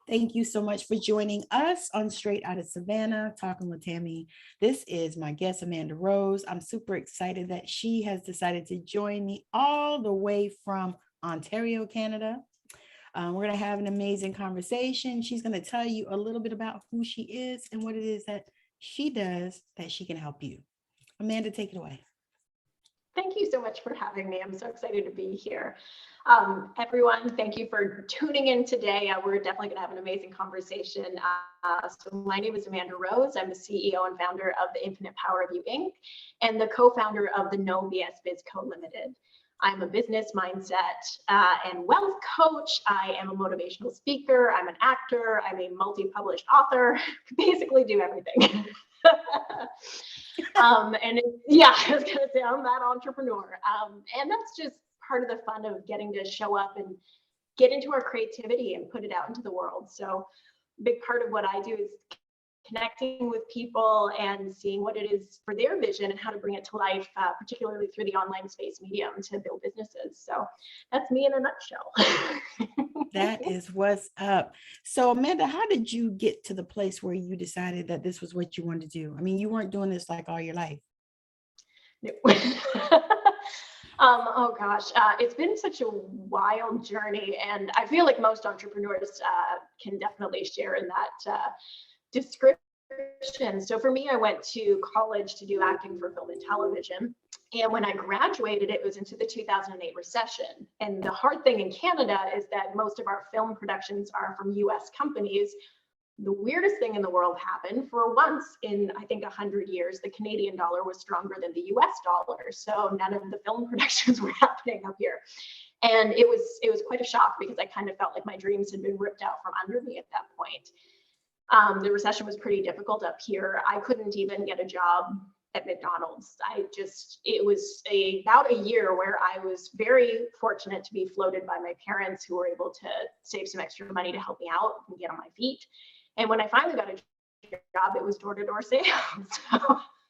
Thank you so much for joining us on Straight Outta Savannah, talking with Tammi. This is my guest, Amanda Rose. I'm super excited that she has decided to join me all the way from Ontario, Canada. We're going to have an amazing conversation. She's going to tell you a little bit about who she is and what it is that she does that she can help you. Amanda, take it away. Thank you so much for having me. I'm so excited to be here. Everyone, thank you for tuning in today. We're definitely going to have an amazing conversation. So my name is Amanda Rose. I'm the CEO and founder of the Infinite Power of You Inc. and the co-founder of the No BS Biz Co Limited. I'm a business mindset and wealth coach. I am a motivational speaker. I'm an actor. I'm a multi-published author. Basically do everything. I was gonna say I'm that entrepreneur. And that's just part of the fun of getting to show up and get into our creativity and put it out into the world. So a big part of what I do is connecting with people and seeing what it is for their vision and how to bring it to life, particularly through the online space medium to build businesses. So that's me in a nutshell. That is what's up. So Amanda, how did you get to the place where you decided that this was what you wanted to do? I mean, you weren't doing this like all your life. No. Oh gosh, it's been such a wild journey, and I feel like most entrepreneurs can definitely share in that description. So for me, I went to college to do acting for film and television. And when I graduated, it was into the 2008 recession. And the hard thing in Canada is that most of our film productions are from US companies. The weirdest thing in the world happened. For once in, I think, 100 years, the Canadian dollar was stronger than the US dollar. So none of the film productions were happening up here. And it was quite a shock because I kind of felt like my dreams had been ripped out from under me at that point. The recession was pretty difficult up here. I couldn't even get a job at McDonald's. It was about a year where I was very fortunate to be floated by my parents, who were able to save some extra money to help me out and get on my feet. And when I finally got a job, it was door-to-door sales. So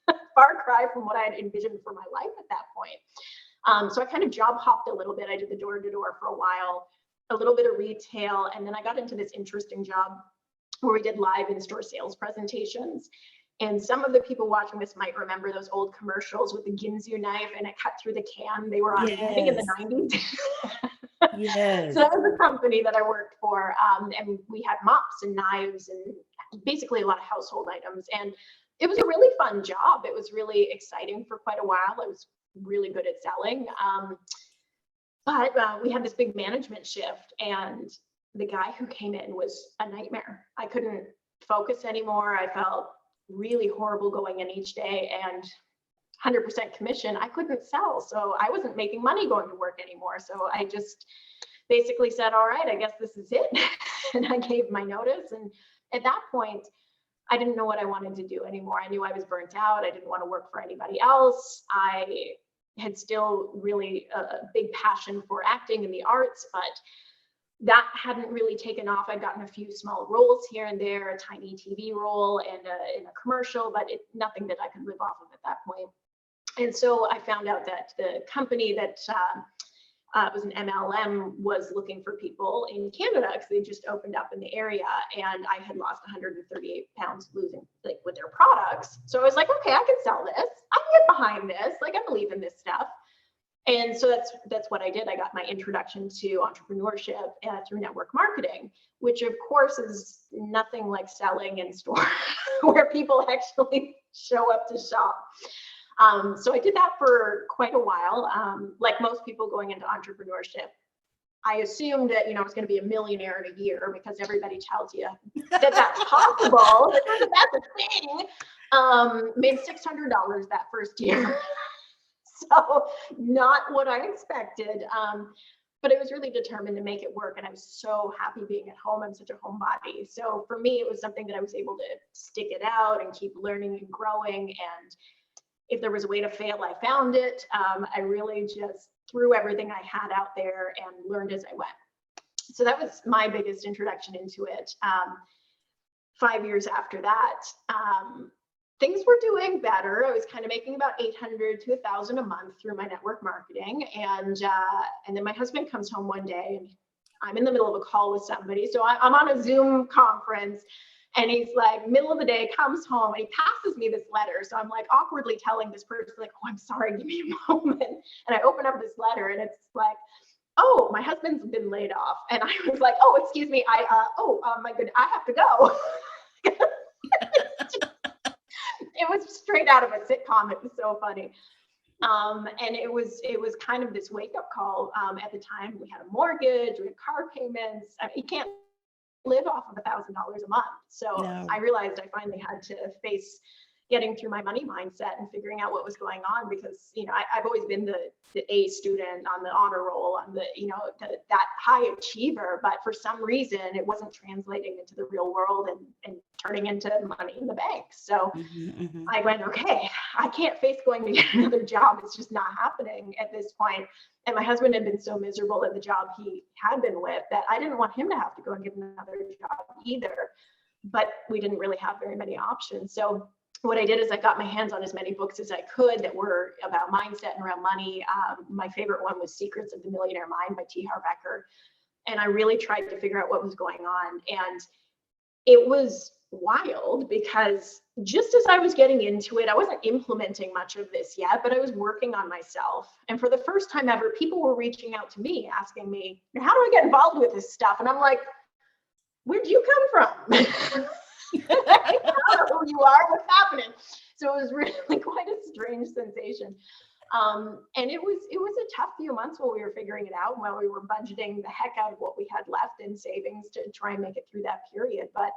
far cry from what I had envisioned for my life at that point. So I kind of job hopped a little bit. I did the door-to-door for a while, a little bit of retail, and then I got into this interesting job where we did live in-store sales presentations. And some of the people watching this might remember those old commercials with the Ginsu knife and it cut through the can. They were on, yes. I think, in the 90s. Yes. So that was a company that I worked for. And we had mops and knives and basically a lot of household items. And it was a really fun job. It was really exciting for quite a while. I was really good at selling. But we had this big management shift, and the guy who came in was a nightmare. I couldn't focus anymore. I felt really horrible going in each day, and 100% commission, I couldn't sell. So I wasn't making money going to work anymore. So I just basically said, all right, I guess this is it. And I gave my notice. And at that point, I didn't know what I wanted to do anymore. I knew I was burnt out. I didn't want to work for anybody else. I had still really a big passion for acting and the arts, but that hadn't really taken off. I'd gotten a few small roles here and there, a tiny TV role and in a commercial, but nothing that I could live off of at that point. And so I found out that the company that was an MLM was looking for people in Canada because they just opened up in the area, and I had lost 138 pounds losing with their products. So I was like, okay, I can sell this. I can get behind this. I believe in this stuff. And so that's what I did. I got my introduction to entrepreneurship through network marketing, which of course is nothing like selling in store where people actually show up to shop. So I did that for quite a while. Like most people going into entrepreneurship, I assumed that, I was going to be a millionaire in a year because everybody tells you that that's possible. That's a thing. Made $600 that first year. So not what I expected, but I was really determined to make it work. And I was so happy being at home. I'm such a homebody. So for me, it was something that I was able to stick it out and keep learning and growing. And if there was a way to fail, I found it. I really just threw everything I had out there and learned as I went. So that was my biggest introduction into it. 5 years after that, things were doing better. I was kind of making about $800 to $1,000 a month through my network marketing. And then my husband comes home one day and I'm in the middle of a call with somebody. So I'm on a Zoom conference, and he's like, middle of the day, comes home and he passes me this letter. So I'm like awkwardly telling this person, like, oh, I'm sorry, give me a moment. And I open up this letter and it's like, oh, my husband's been laid off. And I was like, oh, excuse me. My goodness, I have to go. It was straight out of a sitcom. It was so funny. And it was kind of this wake up call. At the time, we had a mortgage, we had car payments. I mean, you can't live off of $1,000 a month. So No. I realized I finally had to face getting through my money mindset and figuring out what was going on, because, you know, I've always been the A student on the honor roll, on the, you know, that high achiever, but for some reason it wasn't translating into the real world and turning into money in the bank. So I went, okay, I can't face going to get another job. It's just not happening at this point. And my husband had been so miserable at the job he had been with that I didn't want him to have to go and get another job either. But we didn't really have very many options. So what I did is I got my hands on as many books as I could that were about mindset and around money. My favorite one was Secrets of the Millionaire Mind by T. Harv Eker. And I really tried to figure out what was going on. And it was wild, because just as I was getting into it, I wasn't implementing much of this yet, but I was working on myself. And for the first time ever, people were reaching out to me asking me, how do I get involved with this stuff? And I'm like, where'd you come from? I don't know who you are, what's happening? So it was really quite a strange sensation. And it was a tough few months while we were figuring it out, while we were budgeting the heck out of what we had left in savings to try and make it through that period. But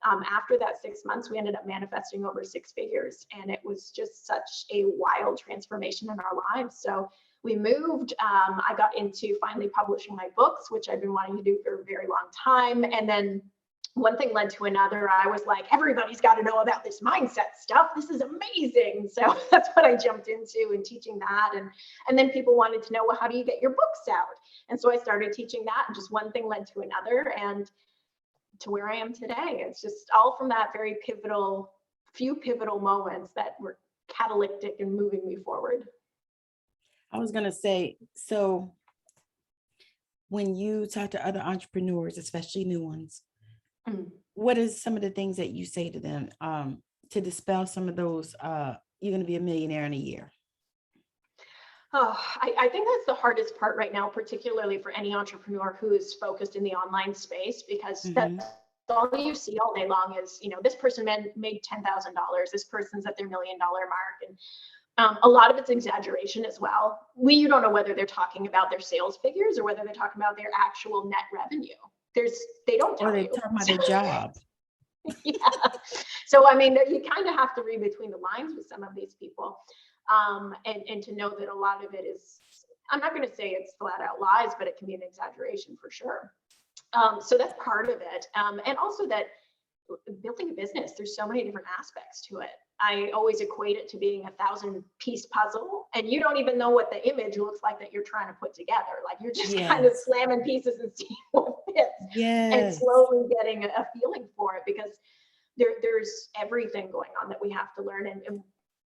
after that 6 months, we ended up manifesting over 6 figures, and it was just such a wild transformation in our lives. So we moved. I got into finally publishing my books, which I've been wanting to do for a very long time. And then one thing led to another. I was like, everybody's got to know about this mindset stuff. This is amazing. So that's what I jumped into, and teaching that. And then people wanted to know, well, how do you get your books out? And so I started teaching that, and just one thing led to another, and to where I am today. It's just all from that very few pivotal moments that were catalytic and moving me forward. I was going to say, so when you talk to other entrepreneurs, especially new ones, what is some of the things that you say to them to dispel some of those, you're going to be a millionaire in a year? Oh, I think that's the hardest part right now, particularly for any entrepreneur who is focused in the online space, because that's all you see all day long is, you know, this person made $10,000, this person's at their $1 million mark. And a lot of it's exaggeration as well. You don't know whether they're talking about their sales figures or whether they're talking about their actual net revenue. They don't tell you. Or they're talking about their job. Yeah. So, I mean, you kind of have to read between the lines with some of these people. And to know that a lot of it is, I'm not going to say it's flat out lies, but it can be an exaggeration for sure. So that's part of it. And also that building a business, there's so many different aspects to it. I always equate it to being 1,000-piece puzzle, and you don't even know what the image looks like that you're trying to put together. Like, you're just kind of slamming pieces and seeing what fits, and slowly getting a feeling for it, because there's everything going on that we have to learn. And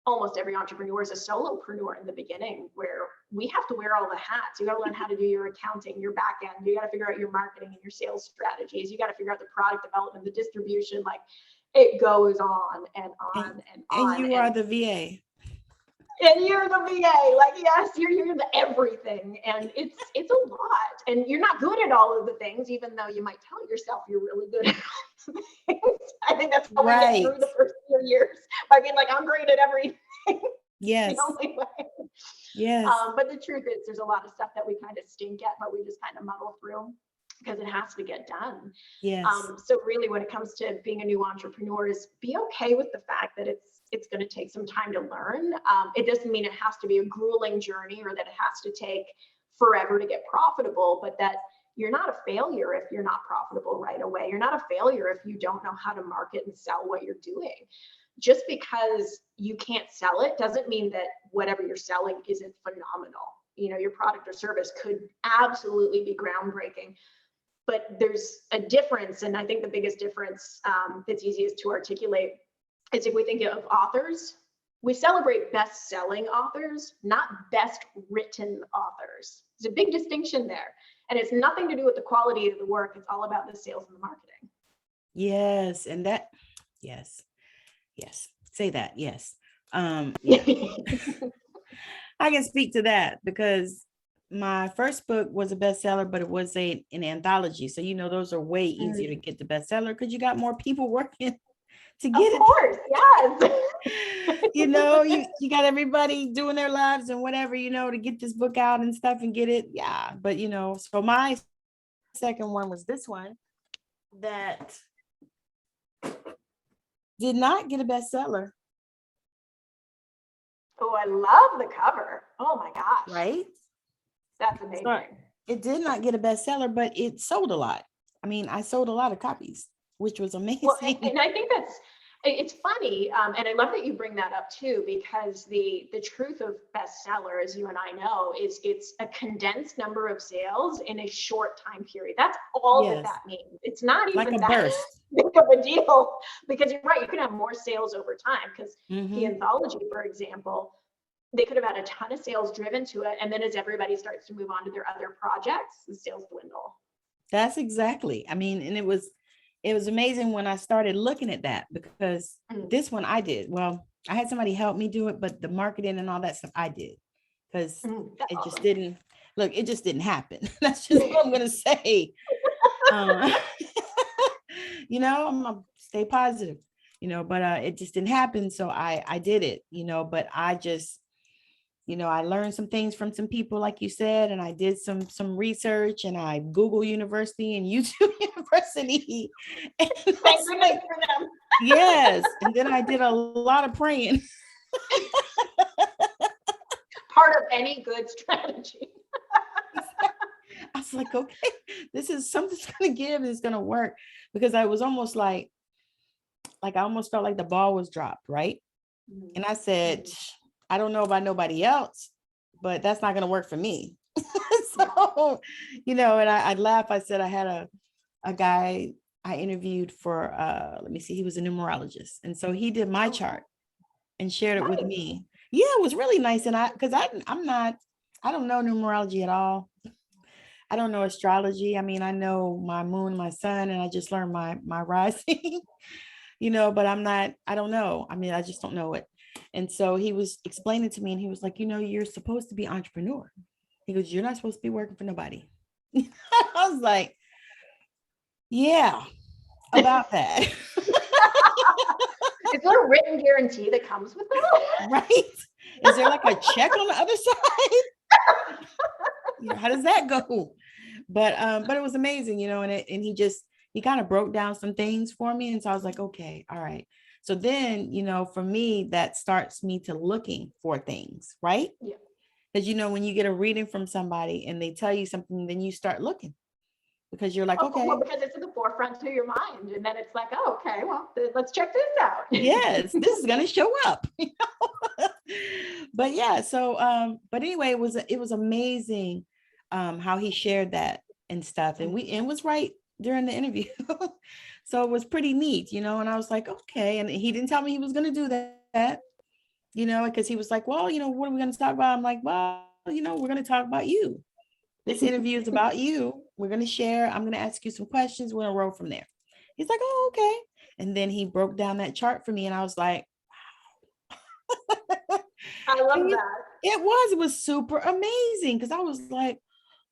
almost every entrepreneur is a solopreneur in the beginning, where we have to wear all the hats. You got to learn how to do your accounting, your back end. You got to figure out your marketing and your sales strategies. You got to figure out the product development, the distribution. Like, it goes on and on and on. And you are the VA. And you're the VA. Like, yes, you're the everything. And it's a lot. And you're not good at all of the things, even though you might tell yourself you're really good at all the things. I think that's how we get through the first few years, by being like, I'm great at everything. Yes. The only way. Yes. But the truth is, there's a lot of stuff that we kind of stink at, but we just kind of muddle through, because it has to get done. Yes. So really, when it comes to being a new entrepreneur, is be okay with the fact that it's going to take some time to learn. It doesn't mean it has to be a grueling journey, or that it has to take forever to get profitable, but that you're not a failure if you're not profitable right away. You're not a failure if you don't know how to market and sell what you're doing. Just because you can't sell it doesn't mean that whatever you're selling isn't phenomenal. You know, your product or service could absolutely be groundbreaking, but there's a difference. And I think the biggest difference that's easiest to articulate is, if we think of authors, we celebrate best-selling authors, not best written authors. There's a big distinction there. And it's nothing to do with the quality of the work. It's all about the sales and the marketing. Yes. And that, yes, say that. Yes. Yeah. I can speak to that because my first book was a bestseller, but it was an anthology. So, those are way easier to get the bestseller because you got more people working to get it. Of course, yes. You got everybody doing their lives and whatever, to get this book out and stuff and get it. Yeah. But, so my second one was this one that did not get a bestseller. Oh, I love the cover. Oh my gosh. Right? That's amazing. So it did not get a bestseller, but it sold a lot. I mean, I sold a lot of copies, which was amazing. Well, and I think it's funny. And I love that you bring that up too, because the truth of bestseller, as you and I know, is it's a condensed number of sales in a short time period. That's all that means. It's not even like a that burst. big of a deal, because you're right. You can have more sales over time because the anthology, for example, they could have had a ton of sales driven to it. And then as everybody starts to move on to their other projects, the sales dwindle. That's exactly. I mean, and it was amazing when I started looking at that because this one I did. Well, I had somebody help me do it, but the marketing and all that stuff I did because it just didn't it just didn't happen. That's just what I'm going to say. I'm gonna stay positive, but it just didn't happen. So I did it, but I just, I learned some things from some people, like you said, and I did some research and I Google University and YouTube University. And like, for them. Yes. And then I did a lot of praying. Part of any good strategy. I was like, okay, this is something's going to give, it's going to work, because I was almost like I almost felt like the ball was dropped. Right. And I said, I don't know about nobody else, but that's not going to work for me. So, and I laugh. I said, I had a guy I interviewed for, let me see, he was a numerologist. And so he did my chart and shared it with me. Yeah, it was really nice. And I don't know numerology at all. I don't know astrology. I mean, I know my moon, my sun, and I just learned my rising, but I don't know. I mean, I just don't know it. And so he was explaining to me and he was like, you're supposed to be an entrepreneur. He goes, you're not supposed to be working for nobody. I was like, yeah, about that. Is there a written guarantee that comes with that? Right? Is there like a check on the other side? How does that go? But it was amazing, and he kind of broke down some things for me. And so I was like, okay, all right. So then, for me, that starts me to looking for things, right? Yeah. Because, when you get a reading from somebody and they tell you something, then you start looking because you're like, okay. Well, because it's in the forefront of your mind. And then it's like, oh, okay, well, let's check this out. Yes, this is going to show up. But yeah, so, but anyway, it was amazing how he shared that and stuff. And it was right during the interview. So it was pretty neat, and I was like, okay. And he didn't tell me he was going to do that, because he was like, well, what are we going to talk about? I'm like, well, we're going to talk about you. This interview is about you. We're going to share. I'm going to ask you some questions. We're going to roll from there. He's like, oh, okay. And then he broke down that chart for me. And I was like, wow. I love that. It was super amazing. Cause I was like,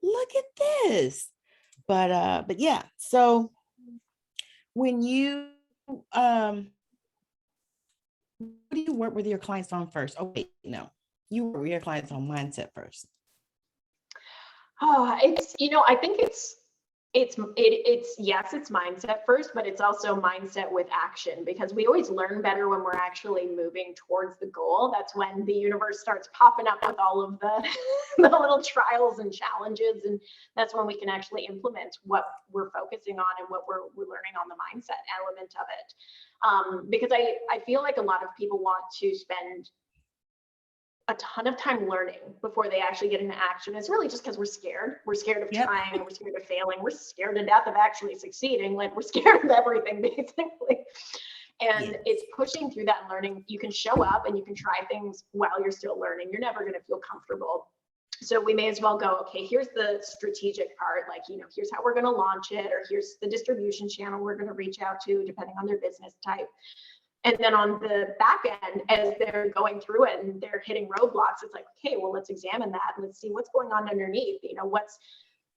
look at this. But yeah. So when you, what do you work with your clients on first? Oh, wait, no, you work with your clients on mindset first. Oh, I think it's yes, it's mindset first, but it's also mindset with action, because we always learn better when we're actually moving towards the goal. That's when the universe starts popping up with all of the, the little trials and challenges. And that's when we can actually implement what we're focusing on and what we're learning on the mindset element of it. Because I feel like a lot of people want to spend a ton of time learning before they actually get into action. It's really just because we're scared. We're scared of trying, we're scared of failing, we're scared to death of actually succeeding. Like, we're scared of everything, basically. And it's pushing through that and learning. You can show up and you can try things while you're still learning. You're never going to feel comfortable. So we may as well go, okay, here's the strategic part, like, here's how we're going to launch it, or here's the distribution channel we're going to reach out to, depending on their business type. And then on the back end, as they're going through it and they're hitting roadblocks, it's like, okay, well, let's examine that and let's see what's going on underneath.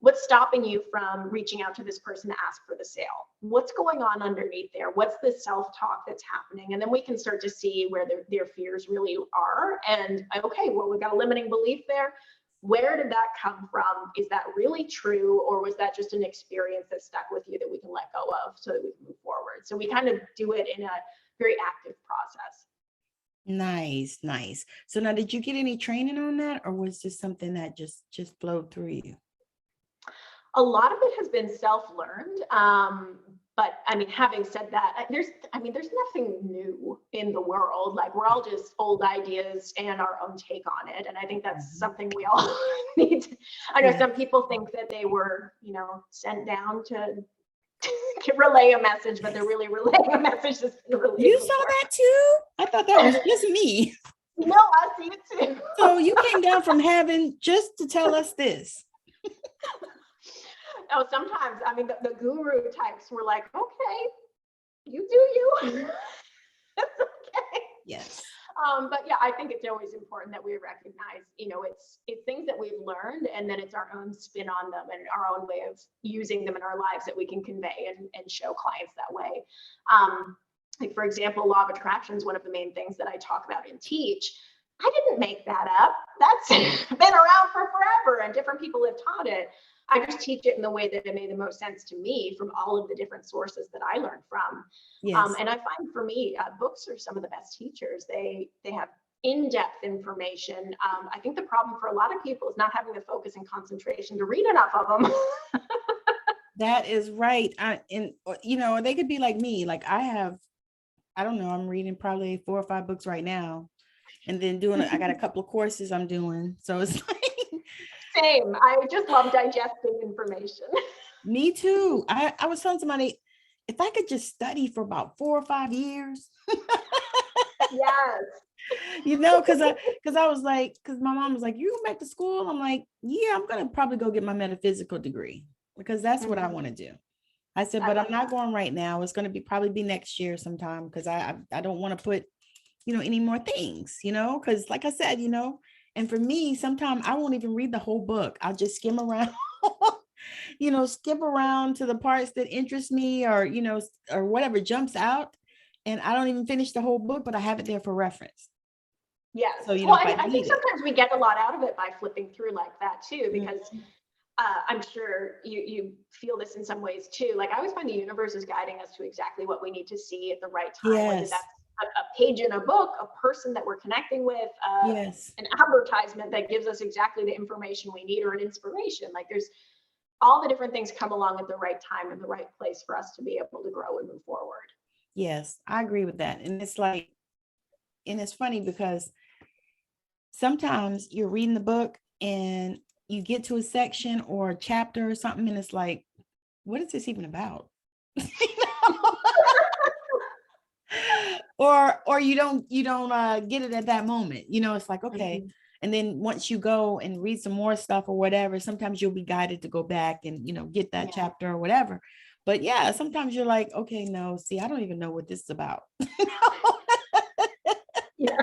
What's stopping you from reaching out to this person to ask for the sale? What's going on underneath there? What's the self-talk that's happening? And then we can start to see where their fears really are. And okay, well, we've got a limiting belief there. Where did that come from? Is that really true? Or was that just an experience that stuck with you that we can let go of so that we can move forward? So we kind of do it in a very active process. Nice, nice. So now, did you get any training on that, or was this something that just flowed through you? A lot of it has been self-learned. But I mean, having said that, there's nothing new in the world. Like, we're all just old ideas and our own take on it. And I think that's something we all need to, I know some people think that they were, sent down to relay a message, but they're really relaying a message that's been relayed. You saw that too? I thought that was just me. No, I see it too. So you came down from heaven just to tell us this. Oh, sometimes, I mean, the guru types were like, okay, you do you. That's okay. Yes. But yeah, I think it's always important that we recognize, it's things that we've learned, and then it's our own spin on them and our own way of using them in our lives that we can convey and show clients that way. Like, for example, law of attraction is one of the main things that I talk about and teach. I didn't make that up. That's been around for forever, and different people have taught it. I just teach it in the way that it made the most sense to me from all of the different sources that I learned from. Yes. And I find, for me, books are some of the best teachers. They have in-depth information. I think the problem for a lot of people is not having the focus and concentration to read enough of them. That is right. They could be like me. Like, I don't know, I'm reading probably 4 or 5 books right now, and then I got a couple of courses I'm doing. So it's like, same. I just love digesting information. Me too. I was telling somebody, if I could just study for about 4 or 5 years. Yes. Because I was like, because my mom was like, you go back to school? I'm like, yeah, I'm gonna probably go get my metaphysical degree, because that's what I want to do. I said, but I'm not going right now. It's going to probably be next year sometime, because I don't want to put, any more things, because like I said, and for me, sometimes I won't even read the whole book. I'll just skim around, skip around to the parts that interest me, or, or whatever jumps out. And I don't even finish the whole book, but I have it there for reference. Yeah. So, I think sometimes we get a lot out of it by flipping through like that too, because I'm sure you feel this in some ways too. Like, I always find the universe is guiding us to exactly what we need to see at the right time, whether that's a page in a book, a person that we're connecting with, an advertisement that gives us exactly the information we need, or an inspiration. Like, there's all the different things come along at the right time and the right place for us to be able to grow and move forward. Yes, I agree with that. And it's like, and it's funny because sometimes you're reading the book and you get to a section or a chapter or something, and it's like, what is this even about? Or you don't get it at that moment. It's like, okay. And then once you go and read some more stuff or whatever, sometimes you'll be guided to go back and, get that chapter or whatever. But yeah, sometimes you're like, okay, no, see, I don't even know what this is about. Yeah.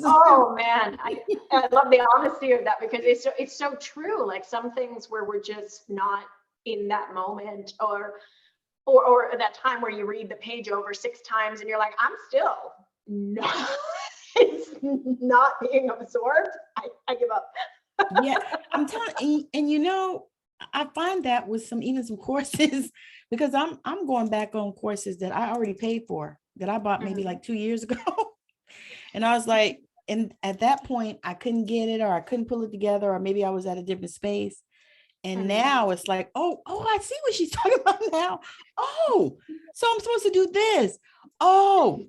Oh man, I love the honesty of that, because it's so true. Like, some things where we're just not in that moment, or that time where you read the page over 6 times and you're like, I'm still not, it's not being absorbed. I give up. Yeah, I'm telling you, and I find that with some courses, because I'm going back on courses that I already paid for, that I bought maybe like 2 years ago. And I was like, and at that point I couldn't get it, or I couldn't pull it together, or maybe I was at a different space. And now it's like, oh, I see what she's talking about now. Oh, so I'm supposed to do this. Oh,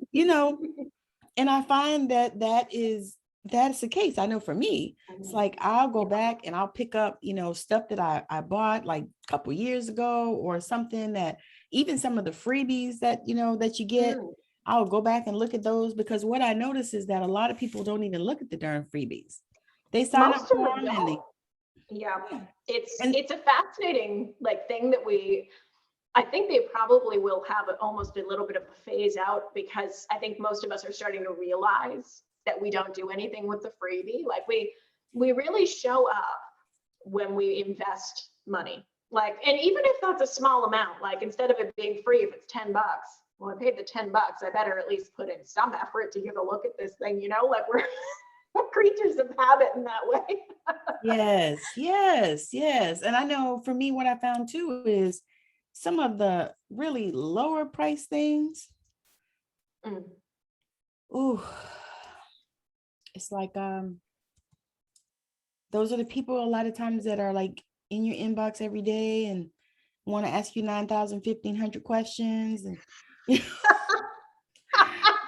and I find that's the case. I know for me, it's like, I'll go back and I'll pick up, stuff that I bought like a couple years ago, or something that, even some of the freebies that, that you get, I'll go back and look at those, because what I notice is that a lot of people don't even look at the darn freebies. They sign up Most of for them them and don't. Yeah, yeah. And it's a fascinating like thing that I think they probably will have almost a little bit of a phase out, because I think most of us are starting to realize that we don't do anything with the freebie. Like we really show up when we invest money. Like, and even if that's a small amount, like instead of it being free, if it's $10, well, I paid the $10, I better at least put in some effort to give a look at this thing, like we're creatures of habit in that way. yes, yes, yes. And I know for me, what I found too is some of the really lower price things. Mm. Ooh, it's like those are the people a lot of times that are like in your inbox every day and want to ask you 9,000, 1,500 questions. And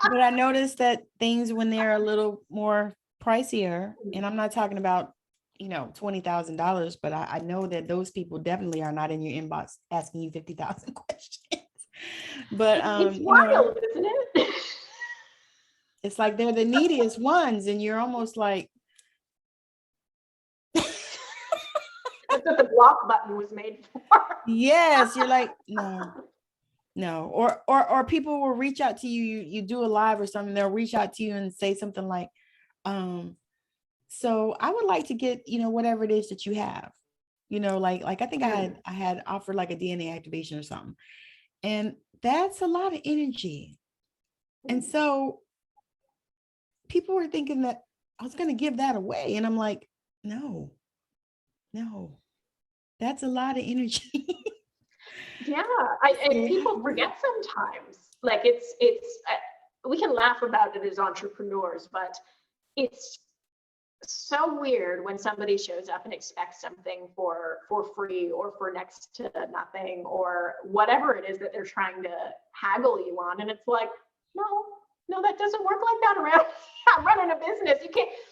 but I noticed that things when they're a little more pricier, and I'm not talking about, $20,000, but I know that those people definitely are not in your inbox asking you 50,000 questions. But It's wild, isn't it? it's like they're the neediest ones, and you're almost like, That's what the block button was made for. yes, you're like, no. Or people will reach out to you, you do a live or something, they'll reach out to you and say something like, so I would like to get, whatever it is that you have, like I think I had offered like a DNA activation or something. And that's a lot of energy. And so people were thinking that I was going to give that away. And I'm like, no, that's a lot of energy. Yeah, and people forget sometimes. Like we can laugh about it as entrepreneurs, but it's so weird when somebody shows up and expects something for free or for next to nothing or whatever it is that they're trying to haggle you on, and it's like, no, that doesn't work like that around. I'm running a business.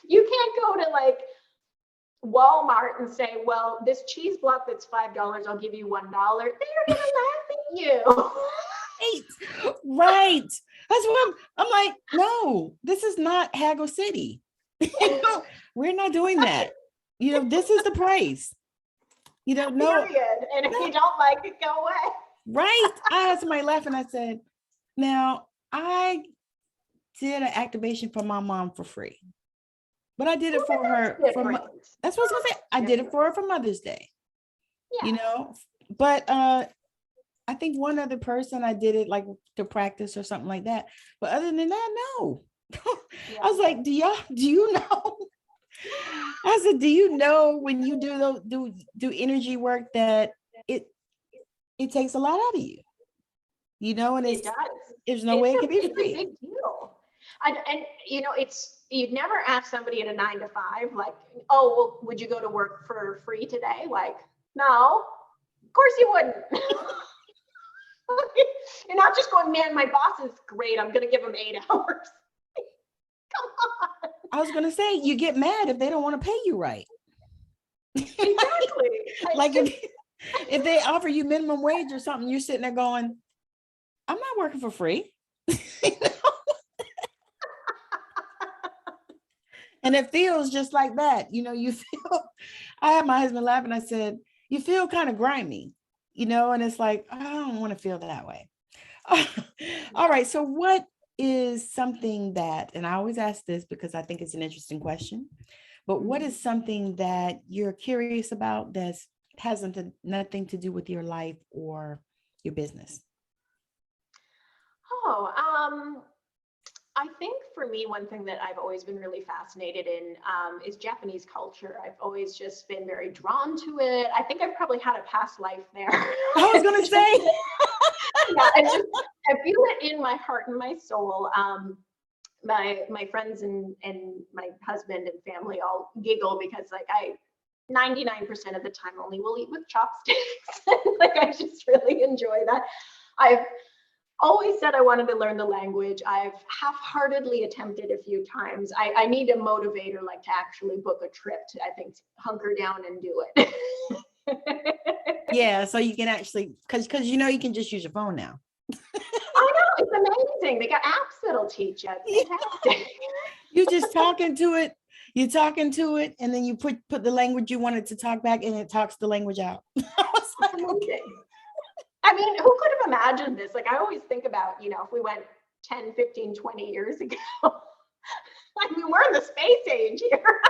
You can't go to like Walmart and say, well, this cheese block that's $5, I'll give you $1. They're gonna laugh at you. Right. That's what I'm like, no, this is not Haggle City. We're not doing that. This is the price. No. Period. And if you don't like it, go away. Right. I had somebody laugh and I said, now I did an activation for my mom for free. But I did it for her. That's what I was gonna say. I did it for her for Mother's Day. Yeah. But I think one other person I did it like to practice or something like that. But other than that, no. I was like, do you know? I said, do you know when you do energy work that it takes a lot out of you? And it does. There's no way it can be free. It's a big deal. And you'd never ask somebody at a 9 to 5, like, oh, well, would you go to work for free today? Like, no, of course you wouldn't. You're not just going, man, my boss is great, I'm going to give him 8 hours. Come on. I was going to say, you get mad if they don't want to pay you right. Exactly. Like if they offer you minimum wage or something, you're sitting there going, I'm not working for free. And it feels just like that. You feel, I had my husband laugh and I said, you feel kind of grimy, and it's like, I don't want to feel that way. All right. So what is something that, and I always ask this because I think it's an interesting question, but what is something that you're curious about that has nothing to do with your life or your business? I think for me, one thing that I've always been really fascinated in is Japanese culture. I've always just been very drawn to it. I think I've probably had a past life there. I was going to say. Yeah, I feel it in my heart and my soul. My friends and my husband and family all giggle because 99% of the time only will eat with chopsticks. Like, I just really enjoy that. I've always said I wanted to learn the language. I've half-heartedly attempted a few times. I need a motivator, like to actually book a trip to, I think, hunker down and do it. Yeah, so you can actually, because you can just use your phone now. I know, it's amazing. They got apps that'll teach you. It's fantastic. You're just talking to it. You're talking to it, and then you put the language you wanted to talk back, and it talks the language out. I was like, okay. I mean, who could have imagined this? Like, I always think about, if we went 10, 15, 20 years ago, I mean, we're in the space age here.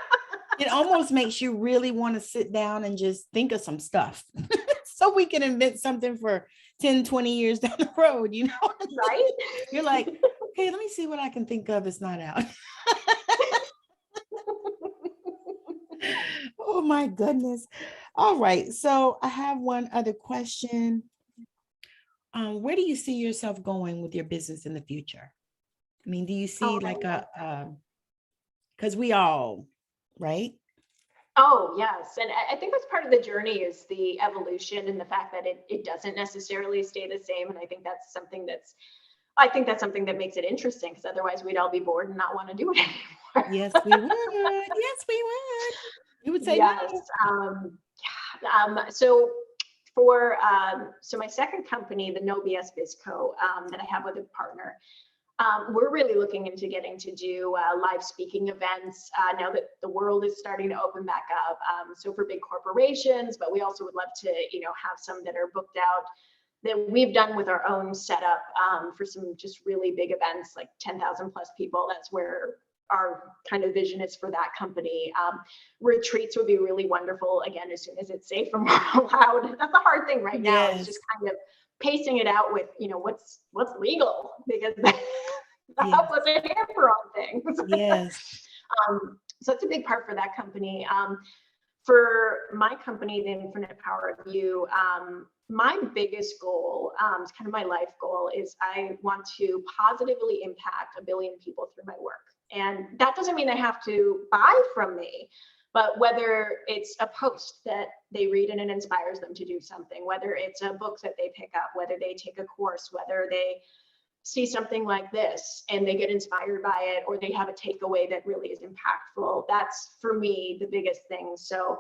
It almost makes you really want to sit down and just think of some stuff so we can invent something for 10, 20 years down the road, Right? You're like, okay, let me see what I can think of. It's not out. Oh my goodness. All right. So I have one other question. Where do you see yourself going with your business in the future? I mean, do you see because we all, right? Oh, yes. And I think that's part of the journey is the evolution and the fact that it doesn't necessarily stay the same. And I think that's something that makes it interesting, because otherwise we'd all be bored and not want to do it anymore. Yes, we would. Yes, we would. We would say yes. no. So my second company, the No BS Biz Co, that I have with a partner, we're really looking into getting to do live speaking events now that the world is starting to open back up. So for big corporations, but we also would love to, have some that are booked out that we've done with our own setup for some just really big events, like 10,000 plus people. That's where our kind of vision is for that company. Retreats would be really wonderful, again, as soon as it's safe and we're allowed. That's the hard thing right now. Yes. Is just kind of pacing it out with, what's legal, because that wasn't here for all things. Yes. So that's a big part for that company. For my company, the Infinite Power of You, my biggest goal, it's kind of my life goal, is I want to positively impact 1 billion people through my work. And that doesn't mean they have to buy from me, but whether it's a post that they read and it inspires them to do something, whether it's a book that they pick up, whether they take a course, whether they see something like this and they get inspired by it, or they have a takeaway that really is impactful. That's, for me, the biggest thing. So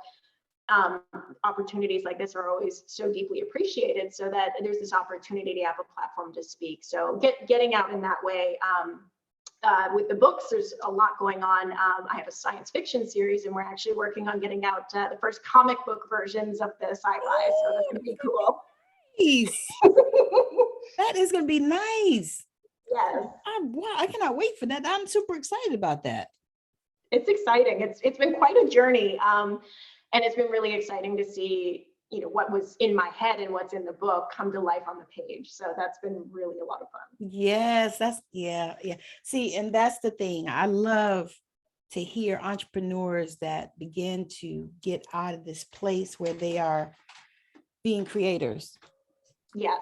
opportunities like this are always so deeply appreciated, so that there's this opportunity to have a platform to speak. So getting out in that way. With the books, there's a lot going on. I have a science fiction series, and we're actually working on getting out the first comic book versions of the sci-fi. So that's going to be cool. Nice. That is going to be nice. Yes. Wow, I cannot wait for that. I'm super excited about that. It's exciting. It's been quite a journey. And it's been really exciting to see, what was in my head and what's in the book come to life on the page. So that's been really a lot of fun. Yes, yeah. See, and that's the thing. I love to hear entrepreneurs that begin to get out of this place where they are being creators. Yes.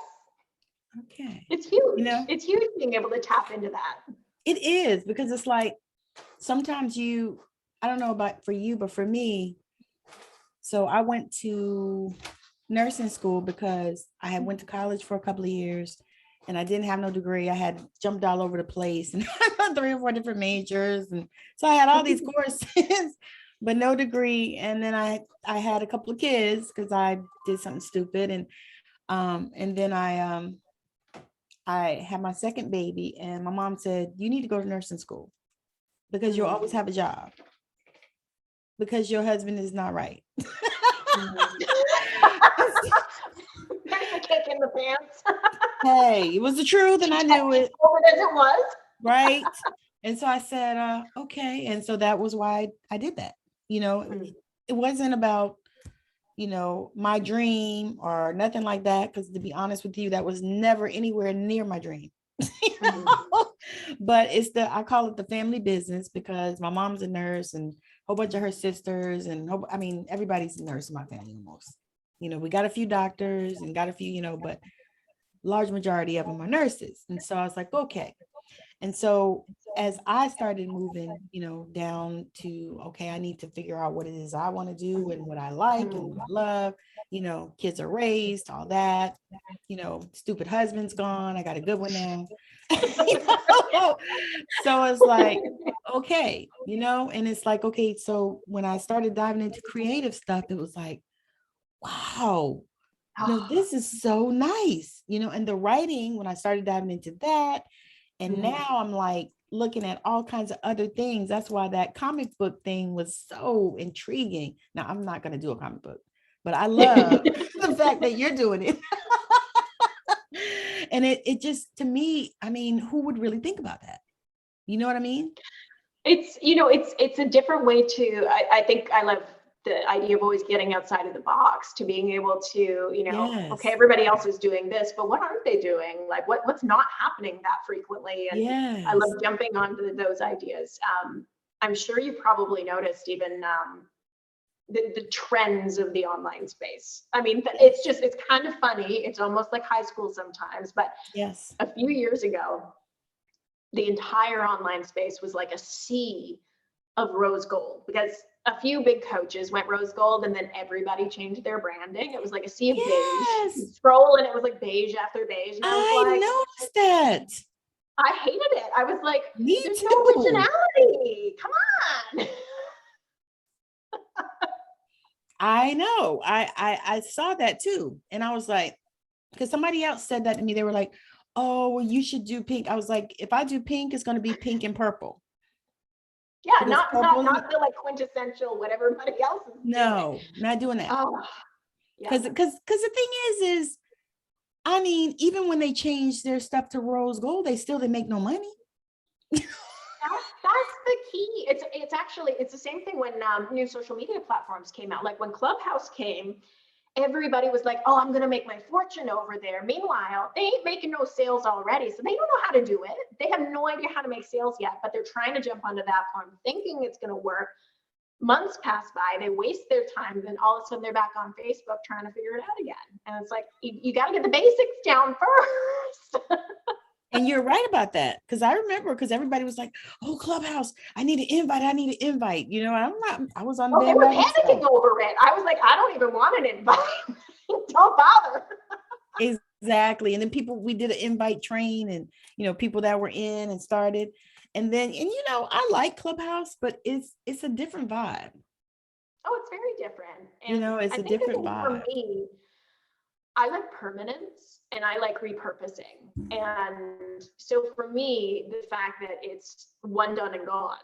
Okay. It's huge. It's huge being able to tap into that. It is, because it's like sometimes I don't know about for you, but for me, so I went to nursing school because I had went to college for a couple of years and I didn't have no degree. I had jumped all over the place and I 3 or 4 different majors. And so I had all these courses, but no degree. And then I had a couple of kids because I did something stupid. And then I had my second baby, and my mom said, you need to go to nursing school because you'll always have a job because your husband is not right. There's a kick in the pants. Hey, it was the truth, and I knew it. As it was. Right. And so I said, okay. And so that was why I did that. It wasn't about, my dream or nothing like that. Because to be honest with you, that was never anywhere near my dream. But I call it the family business because my mom's a nurse and a whole bunch of her sisters and everybody's a nurse in my family almost. We got a few doctors and got a few, but large majority of them are nurses. And so I was like, okay. And so as I started moving, down to, okay, I need to figure out what it is I want to do and what I like and what I love, kids are raised, all that, stupid husband's gone. I got a good one now. So it's like, okay, and it's like, okay. So when I started diving into creative stuff, it was like, wow, this is so nice, and the writing, when I started diving into that, and now I'm like, looking at all kinds of other things. That's why that comic book thing was so intriguing. Now, I'm not going to do a comic book, but I love the fact that you're doing it. And it just, to me, I mean, who would really think about that? You know what I mean? It's, it's a different way to, I think I love the idea of always getting outside of the box, to being able to, Yes. okay, everybody else is doing this, but what aren't they doing? Like what's not happening that frequently? And Yes. I love jumping onto those ideas. I'm sure you probably noticed even the trends of the online space. I mean, it's kind of funny. It's almost like high school sometimes, but Yes. a few years ago, the entire online space was like a sea of rose gold, because a few big coaches went rose gold and then everybody changed their branding. It was like a sea of beige. You scroll and it was like beige after beige. And I noticed that. I hated it. I was like, there's too. no originality. Come on. I know. I saw that too. And I was like, because somebody else said that to me. They were like, oh, well, you should do pink. I was like, if I do pink, it's going to be pink and purple. Yeah, not the like quintessential what everybody else is doing. No, not doing that. Oh, because the thing is, I mean, even when they change their stuff to rose gold, they make no money. That's the key. It's actually, it's the same thing when new social media platforms came out. Like when Clubhouse came, everybody was like, oh, I'm going to make my fortune over there. Meanwhile, they ain't making no sales already. So they don't know how to do it. They have no idea how to make sales yet, but they're trying to jump onto that platform thinking it's going to work. Months pass by, they waste their time. Then all of a sudden they're back on Facebook trying to figure it out again. And it's like, you got to get the basics down first. And you're right about that. Because I remember, because everybody was like, oh, Clubhouse, I need an invite. You know, I was on they were panicking over it. I was like, I don't even want an invite. Don't bother. Exactly. And then we did an invite train, and, people that were in and started. And then, I like Clubhouse, but it's a different vibe. Oh, it's very different. And it's a different vibe. For me, I like permanence and I like repurposing. And so for me, the fact that it's one done and gone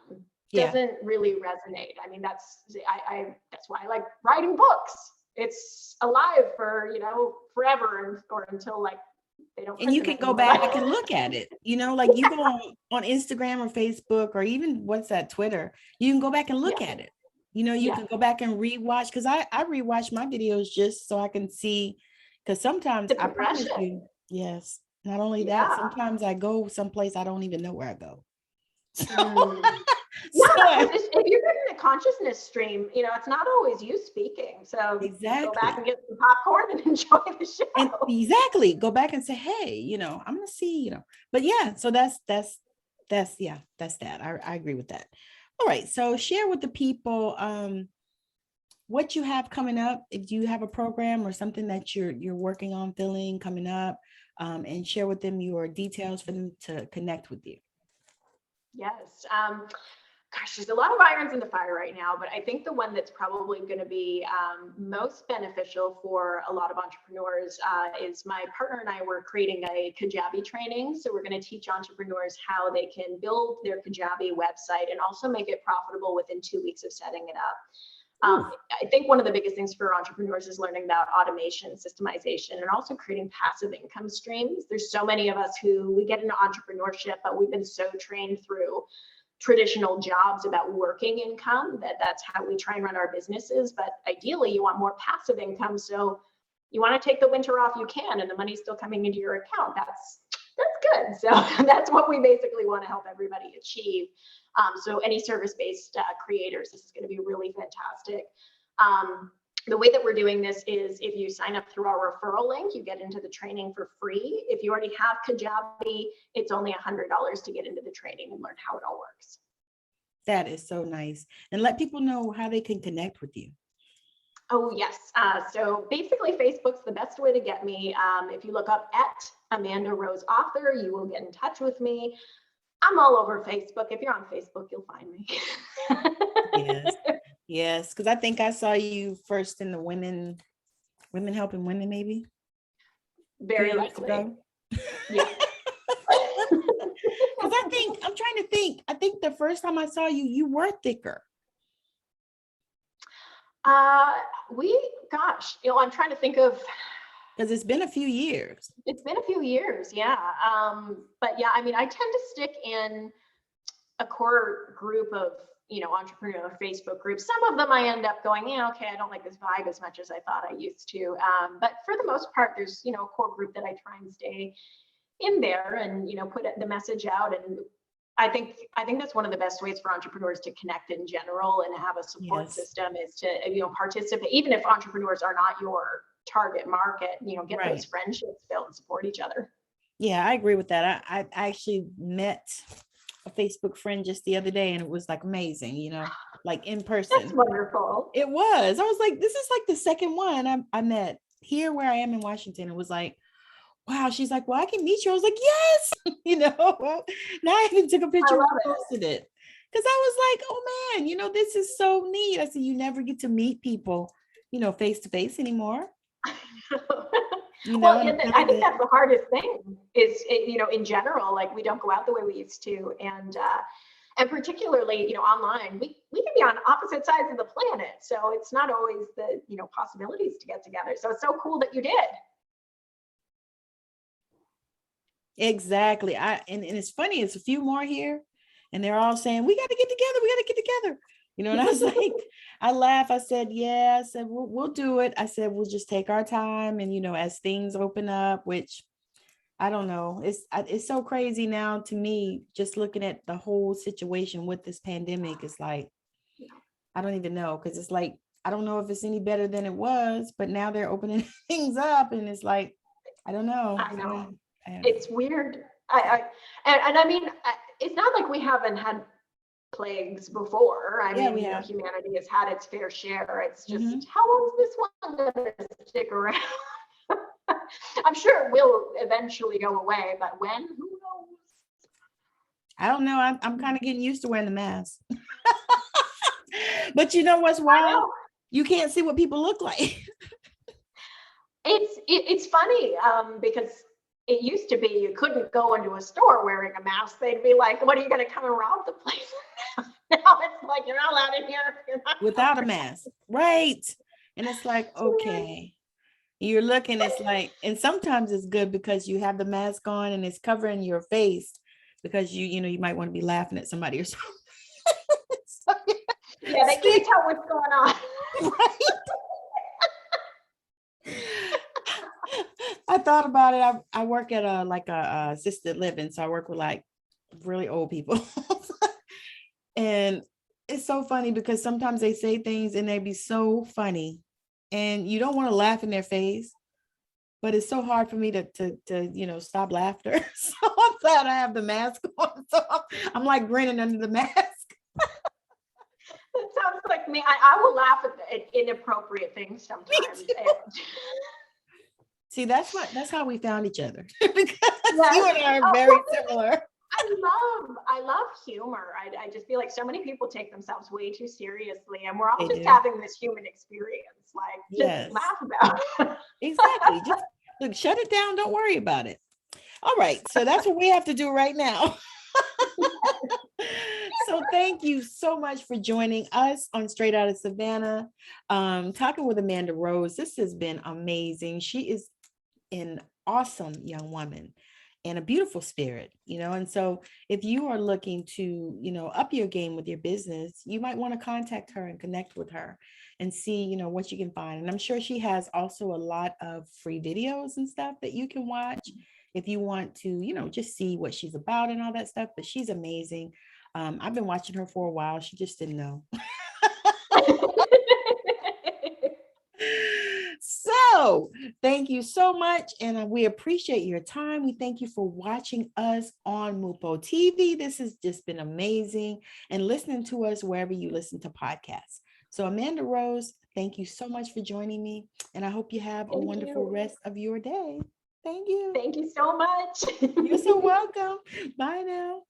doesn't really resonate. I mean, that's why I like writing books. It's alive for, forever or until like they don't. And you can go back and look at it, like you go on Instagram or Facebook or even what's that, Twitter, you can go back and look at it. You can go back and rewatch, because I rewatch my videos just so I can see. Because sometimes I promise you, yes, not only that, sometimes I go someplace I don't even know where I go. If you're getting a consciousness stream, it's not always you speaking. So exactly, go back and get some popcorn and enjoy the show. And exactly, go back and say, hey, I'm gonna see, But yeah, so that's that. I agree with that. All right, so share with the people what you have coming up, if you have a program or something that you're working on filling coming up, and share with them your details for them to connect with you. Yes. Gosh, there's a lot of irons in the fire right now, but I think the one that's probably going to be most beneficial for a lot of entrepreneurs is my partner and I were creating a Kajabi training. So we're going to teach entrepreneurs how they can build their Kajabi website and also make it profitable within 2 weeks of setting it up. I think one of the biggest things for entrepreneurs is learning about automation, systemization, and also creating passive income streams. There's so many of us who we get into entrepreneurship, but we've been so trained through traditional jobs about working income that's how we try and run our businesses. But ideally, you want more passive income. So you want to take the winter off, you can, and the money's still coming into your account. That's good. So that's what we basically want to help everybody achieve. So any service-based creators, this is going to be really fantastic. The way that we're doing this is if you sign up through our referral link, you get into the training for free. If you already have Kajabi, it's only $100 to get into the training and learn how it all works. That is so nice. And let people know how they can connect with you. Oh, yes. So basically, Facebook's the best way to get me. If you look up at Amanda Rose Author, you will get in touch with me. I'm all over Facebook. If you're on Facebook, you'll find me. Yes. Because I think I saw you first in the women helping women, maybe. Very likely. Yeah. Because I'm trying to think. I think the first time I saw you, you were thicker. I'm trying to think of. Because it's been a few years. It's been a few years, yeah. But yeah, I mean, I tend to stick in a core group of, entrepreneur Facebook groups. Some of them I end up going, yeah, okay, I don't like this vibe as much as I thought I used to. But for the most part, there's, a core group that I try and stay in there and, put the message out. And I think that's one of the best ways for entrepreneurs to connect in general and have a support system is to, participate, even if entrepreneurs are not your target market, get those friendships built and support each other. Yeah, I agree with that. I actually met a Facebook friend just the other day and it was like amazing, like in person. That's wonderful. It was. I was like, this is like the second one I met here where I am in Washington. It was like, wow. She's like, well, I can meet you. I was like, yes, now I even took a picture and posted it. Because I was like, oh man, this is so neat. I said, you never get to meet people, face to face anymore. Well, I think that's the hardest thing is, in general, like we don't go out the way we used to. And particularly, online, we can be on opposite sides of the planet. So it's not always the, possibilities to get together. So it's so cool that you did. Exactly. And it's funny, it's a few more here and they're all saying, we got to get together. We got to get together. And I was like, I laughed. I said, yeah, I said, we'll do it. I said, we'll just take our time. And, as things open up, which I don't know, it's so crazy now to me, just looking at the whole situation with this pandemic. It's like, I don't even know. Cause it's like, I don't know if it's any better than it was, but now they're opening things up and it's like, I don't know. I know. It's weird. I mean, it's not like we haven't had plagues before. I mean, humanity has had its fair share. It's just how long is this one going to stick around? I'm sure it will eventually go away, but when? Who knows? I don't know. I'm kind of getting used to wearing the mask. But you know what's wild? You can't see what people look like. It's funny because it used to be you couldn't go into a store wearing a mask. They'd be like, what, are you going to come and rob the place? Now it's like, you're not allowed in here. Without a mask. Right. And it's like, okay. You're looking, it's like, and sometimes it's good because you have the mask on and it's covering your face because you might want to be laughing at somebody or something. So, yeah, they can't tell what's going on. Right. I thought about it. I work at a assisted living. So I work with like really old people. And it's so funny because sometimes they say things and they be so funny and you don't want to laugh in their face, but it's so hard for me to stop laughter. So I'm glad I have the mask on. So I'm like grinning under the mask. That sounds like me. I will laugh at inappropriate things sometimes. See, that's how we found each other. Because you and I are very similar. I love humor. I just feel like so many people take themselves way too seriously, and we're all having this human experience. Like, just laugh about it. Exactly. Just look, shut it down. Don't worry about it. All right. So that's what we have to do right now. So thank you so much for joining us on Straight Outta Savannah, talking with Amanda Rose. This has been amazing. She is an awesome young woman and a beautiful spirit, and so if you are looking to, up your game with your business, you might want to contact her and connect with her and see, what you can find. And I'm sure she has also a lot of free videos and stuff that you can watch if you want to, just see what she's about and all that stuff. But she's amazing. I've been watching her for a while. She just didn't know. So thank you so much. And we appreciate your time. We thank you for watching us on Mupo TV. This has just been amazing, and listening to us wherever you listen to podcasts. So Amanda Rose, thank you so much for joining me. And I hope you have a wonderful rest of your day. Thank you. Thank you so much. You're so welcome. Bye now.